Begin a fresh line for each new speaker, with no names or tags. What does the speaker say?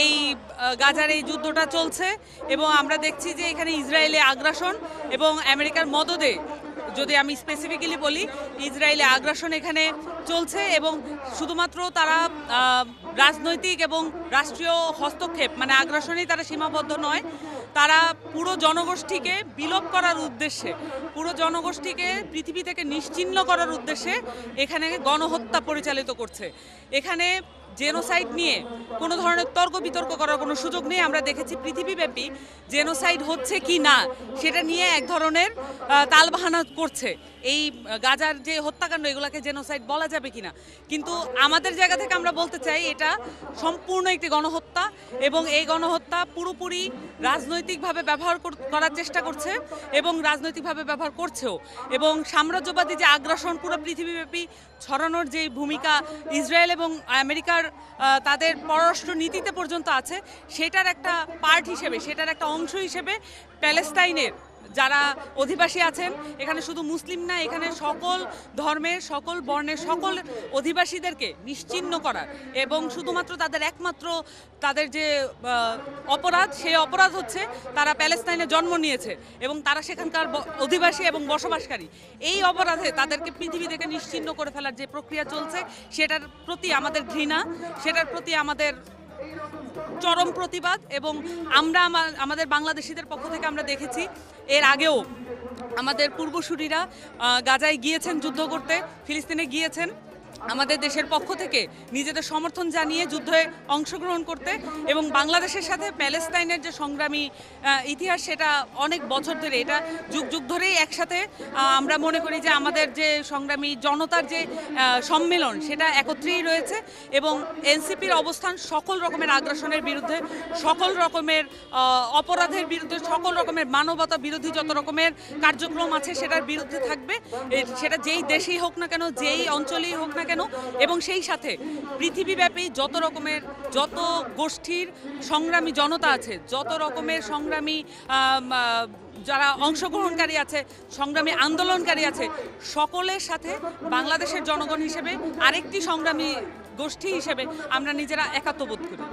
এই গাজার এই যুদ্ধটা চলছে এবং আমরা দেখছি যে এখানে ইসরায়েলে আগ্রাসন এবং আমেরিকার মদদে, যদি আমি স্পেসিফিক্যালি বলি, ইসরায়েলে আগ্রাসন এখানে চলছে এবং শুধুমাত্র তারা রাজনৈতিক এবং রাষ্ট্রীয় হস্তক্ষেপ মানে আগ্রাসনেই তারা সীমাবদ্ধ নয়, তারা পুরো জনগোষ্ঠীকে বিলোপ করার উদ্দেশ্যে, পুরো জনগোষ্ঠীকে পৃথিবী থেকে নিশ্চিহ্ন করার উদ্দেশ্যে এখানে গণহত্যা পরিচালিত করছে। এখানে জেনোসাইড নিয়ে কোনো ধরনের তর্ক বিতর্ক করার কোনো সুযোগ নেই। আমরা দেখেছি পৃথিবীব্যাপী জেনোসাইড হচ্ছে কি না সেটা নিয়ে এক ধরনের তালবাহানা করছে। এই গাজার যে হত্যাকাণ্ড, এগুলাকে জেনোসাইড বলা যাবে কিনা, কিন্তু আমাদের জায়গা থেকে আমরা বলতে চাই এটা সম্পূর্ণ একটি গণহত্যা এবং এই গণহত্যা পুরোপুরি রাজনৈতিকভাবে ব্যবহার করার চেষ্টা করছে এবং রাজনৈতিকভাবে ব্যবহার করছেও। এবং সাম্রাজ্যবাদী যে আগ্রাসন পুরো পৃথিবীব্যাপী ছড়ানোর যে ভূমিকা ইসরায়েল এবং আমেরিকার তাদের পররাষ্ট্র নীতিতে পর্যন্ত আছে, সেটার একটা পার্ট হিসেবে, সেটার একটা অংশ হিসেবে প্যালেস্তাইনের যারা অধিবাসী আছেন, এখানে শুধু মুসলিম না, এখানে সকল ধর্মের, সকল বর্ণের, সকল অধিবাসীদেরকে নিশ্চিহ্ন করার এবং শুধুমাত্র তাদের একমাত্র তাদের যে অপরাধ, সেই অপরাধ হচ্ছে তারা প্যালেস্তাইনে জন্ম নিয়েছে এবং তারা সেখানকার অধিবাসী এবং বসবাসকারী। এই অপরাধে তাদেরকে পৃথিবী থেকে নিশ্চিহ্ন করে ফেলার যে প্রক্রিয়া চলছে, সেটার প্রতি আমাদের ঘৃণা, সেটার প্রতি আমাদের চরম প্রতিবাদ। এবং আমরা আমাদের বাংলাদেশিদের পক্ষ থেকে আমরা দেখেছি এর আগেও আমাদের পূর্বসূরীরা গাজায় গিয়েছেন যুদ্ধ করতে, ফিলিস্তিনে গিয়েছেন আমাদের দেশের পক্ষ থেকে নিজেদের সমর্থন জানিয়ে যুদ্ধে অংশগ্রহণ করতে। এবং বাংলাদেশের সাথে প্যালেস্তাইনের যে সংগ্রামী ইতিহাস, সেটা অনেক বছর ধরে, এটা যুগ যুগ ধরেই একসাথে আমরা মনে করি যে আমাদের যে সংগ্রামী জনতার যে সম্মেলন, সেটা একত্রেই রয়েছে। এবং এনসিপির অবস্থান সকল রকমের আগ্রাসনের বিরুদ্ধে, সকল রকমের অপরাধের বিরুদ্ধে, সকল রকমের মানবতা বিরোধী যত রকমের কার্যক্রম আছে সেটার বিরুদ্ধে থাকবে, সেটা যেই দেশেই হোক না কেন, যেই অঞ্চলেই হোক না কেন। এবং সেই সাথে পৃথিবীব্যাপী যত গোষ্ঠীর সংগ্রামী জনতা আছে, যত রকমের সংগ্রামী যারা অংশগ্রহণকারী আছে, সংগ্রামী আন্দোলনকারী আছে, সকলের সাথে বাংলাদেশের জনগণ হিসেবে, আরেকটি সংগ্রামী গোষ্ঠী হিসেবে আমরা নিজেরা একাত্মবোধ করি।